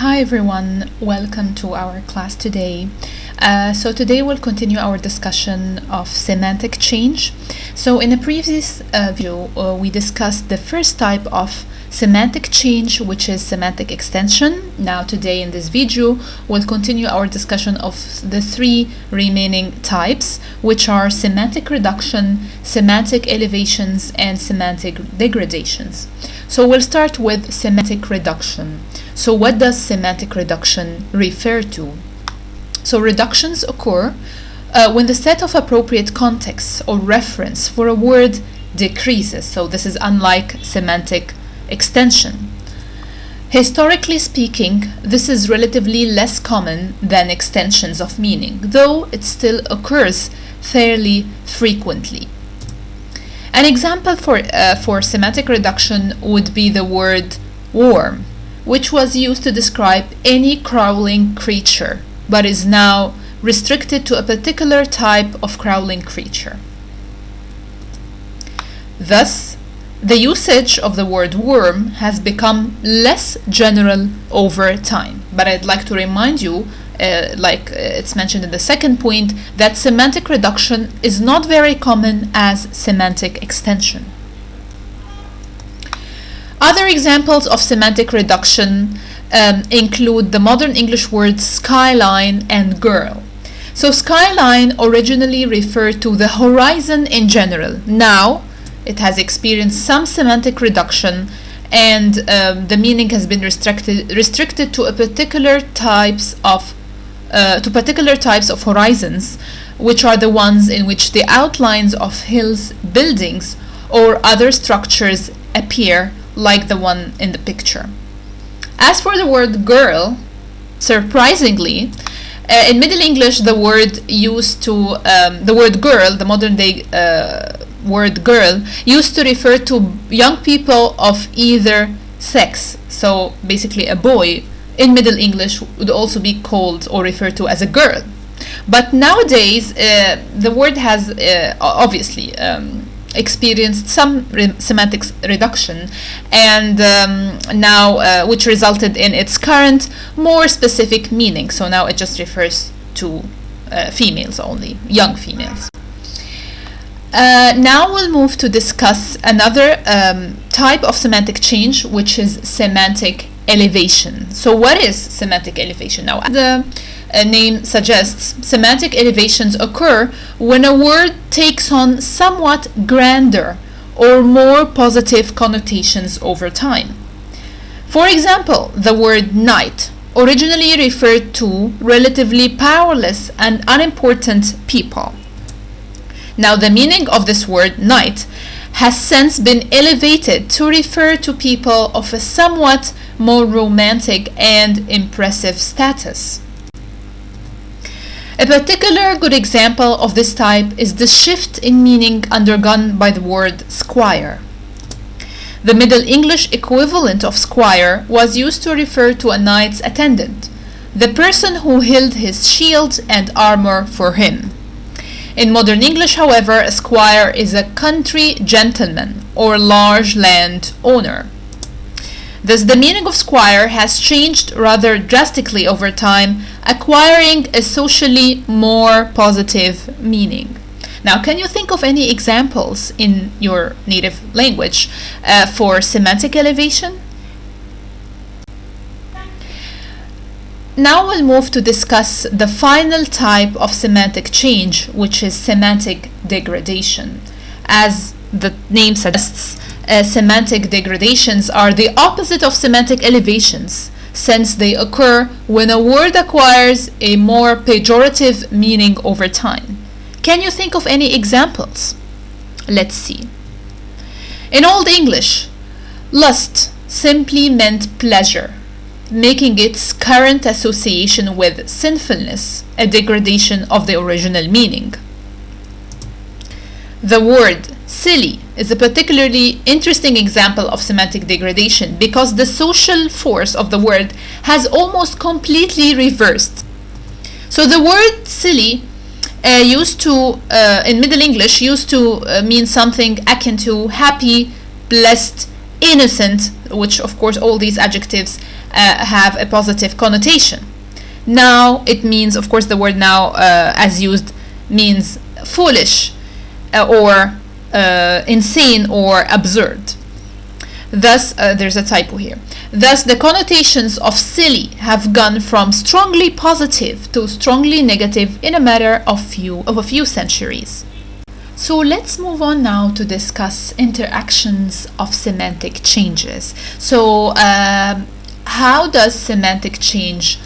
Hi everyone, welcome to our class today. So today we'll continue our discussion of semantic change. So in a previous video, we discussed the first type of semantic change, which is semantic extension. Now today in this video, we'll continue our discussion of the three remaining types, which are semantic reduction, semantic elevations, and semantic degradations. So we'll start with semantic reduction. So what does semantic reduction refer to? So reductions occur when the set of appropriate contexts or reference for a word decreases. So this is unlike semantic extension. Historically speaking, this is relatively less common than extensions of meaning, though it still occurs fairly frequently. An example for semantic reduction would be the word worm, which was used to describe any crawling creature, but is now restricted to a particular type of crawling creature. Thus, the usage of the word worm has become less general over time. But I'd like to remind you, like it's mentioned in the second point, that semantic reduction is not very common as semantic extension. Other examples of semantic reduction include the modern English words skyline and girl. So skyline originally referred to the horizon in general. Now it has experienced some semantic reduction, and the meaning has been restricted to particular types of horizons, which are the ones in which the outlines of hills, buildings, or other structures appear, like the one in the picture. As for the word girl, surprisingly, in Middle English, the word girl, the modern day word girl, used to refer to young people of either sex. So basically a boy in Middle English would also be called or referred to as a girl. But nowadays, the word has obviously experienced some semantic reduction, and now which resulted in its current more specific meaning. So now it just refers to females only, young females. Now we'll move to discuss another type of semantic change, which is semantic elevation. So what is semantic elevation? Now the name suggests, semantic elevations occur when a word takes on somewhat grander or more positive connotations over time. For example, the word knight originally referred to relatively powerless and unimportant people. Now the meaning of this word knight has since been elevated to refer to people of a somewhat more romantic and impressive status. A particular good example of this type is the shift in meaning undergone by the word squire. The Middle English equivalent of squire was used to refer to a knight's attendant, the person who held his shield and armor for him. In modern English, however, a squire is a country gentleman or large land owner. Thus, the meaning of squire has changed rather drastically over time, acquiring a socially more positive meaning. Now, can you think of any examples in your native language for semantic elevation? Now we'll move to discuss the final type of semantic change, which is semantic degradation. As the name suggests, semantic degradations are the opposite of semantic elevations, since they occur when a word acquires a more pejorative meaning over time. Can you think of any examples? Let's see. In Old English, lust simply meant pleasure, making its current association with sinfulness a degradation of the original meaning. The word silly is a particularly interesting example of semantic degradation because the social force of the word has almost completely reversed. So the word silly in Middle English used to mean something akin to happy, blessed, innocent, which of course all these adjectives have a positive connotation. Now it means, of course, the word now as used means foolish or insane or absurd. Thus, there's a typo here. Thus, the connotations of silly have gone from strongly positive to strongly negative in a matter of a few centuries. So let's move on now to discuss interactions of semantic changes. So how does semantic change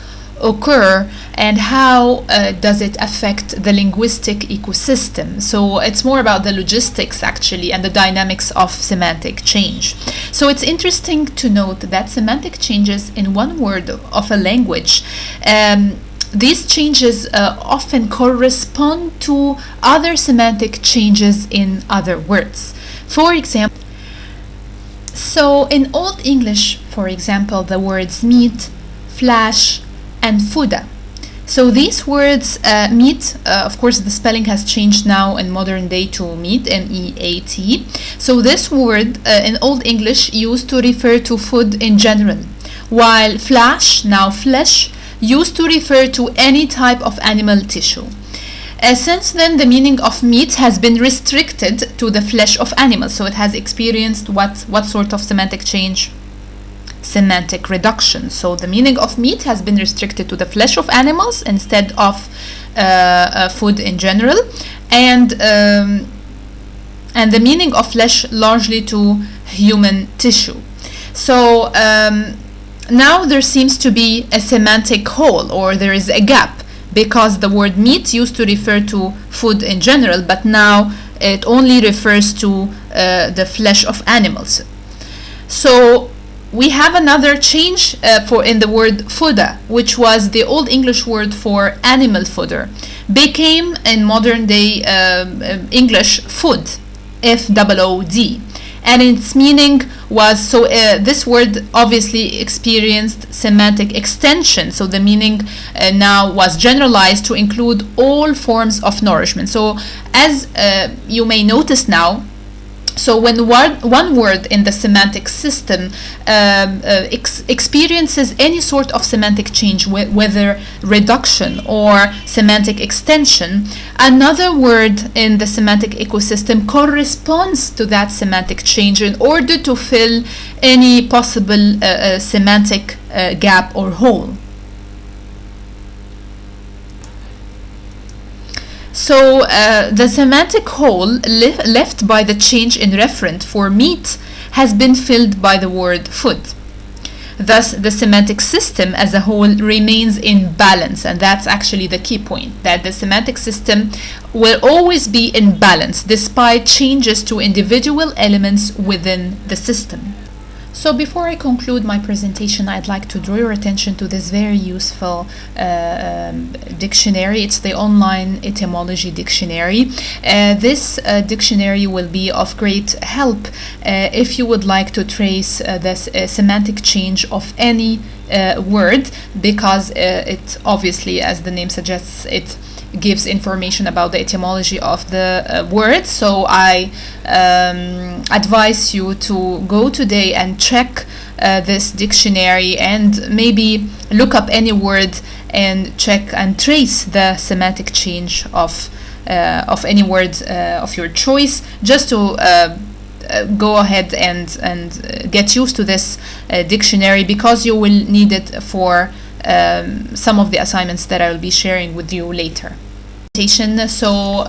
occur, and how does it affect the linguistic ecosystem? So it's more about the logistics actually and the dynamics of semantic change. So it's interesting to note that semantic changes in one word of a language, these changes often correspond to other semantic changes in other words. For example, so in Old English, for example, the words meat, flash, and Fuda. So these words, meat, of course the spelling has changed now in modern day to meat, M-E-A-T. So this word in Old English used to refer to food in general, while flash, now flesh, used to refer to any type of animal tissue. Since then, the meaning of meat has been restricted to the flesh of animals. So it has experienced what sort of semantic change? Semantic reduction. So the meaning of meat has been restricted to the flesh of animals instead of food in general, and the meaning of flesh largely to human tissue. So now there seems to be a semantic hole, or there is a gap, because the word meat used to refer to food in general, but now it only refers to the flesh of animals. So we have another change in the word fuda, which was the Old English word for animal fodder, became in modern day English food, F-O-O-D. And its meaning was, so this word obviously experienced semantic extension. So the meaning now was generalized to include all forms of nourishment. So as you may notice now, so when one word in the semantic system experiences any sort of semantic change, whether reduction or semantic extension, another word in the semantic ecosystem corresponds to that semantic change in order to fill any possible semantic gap or hole. So the semantic hole left by the change in referent for meat has been filled by the word food. Thus, the semantic system as a whole remains in balance, and that's actually the key point, that the semantic system will always be in balance despite changes to individual elements within the system. So before I conclude my presentation, I'd like to draw your attention to this very useful dictionary. It's the online etymology dictionary. This dictionary will be of great help if you would like to trace the semantic change of any word, because it obviously, as the name suggests, it gives information about the etymology of the word. So I advise you to go today and check this dictionary and maybe look up any word and check and trace the semantic change of any word of your choice, just to go ahead and get used to this dictionary, because you will need it for some of the assignments that I will be sharing with you later. So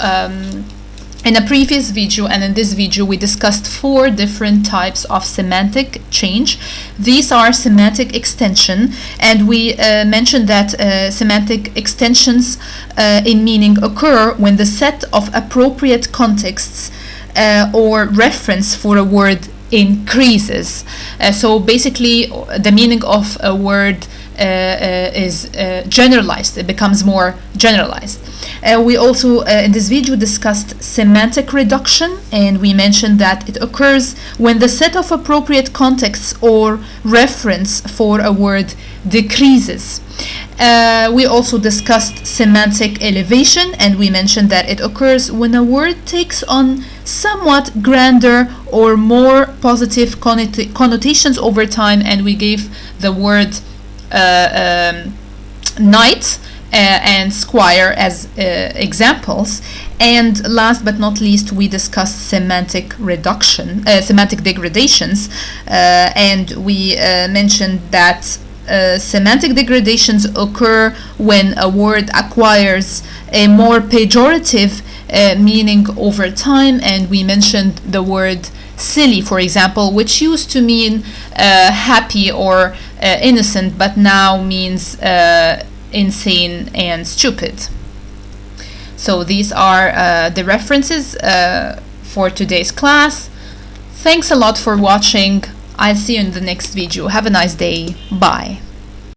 in a previous video and in this video we discussed 4 different types of semantic change. These are semantic extension, and we mentioned that semantic extensions in meaning occur when the set of appropriate contexts or reference for a word increases. So basically the meaning of a word is generalized. It becomes more generalized. We also in this video discussed semantic reduction, and we mentioned that it occurs when the set of appropriate contexts or reference for a word decreases. We also discussed semantic elevation, and we mentioned that it occurs when a word takes on somewhat grander or more positive connotations over time, and we gave the word knight and squire as examples. And last but not least, we discussed semantic reduction, semantic degradations, and we mentioned that semantic degradations occur when a word acquires a more pejorative meaning over time, and we mentioned the word silly, for example, which used to mean happy or innocent, but now means insane and stupid. So these are the references for today's class. Thanks a lot for watching. I'll see you in the next video. Have a nice day. Bye.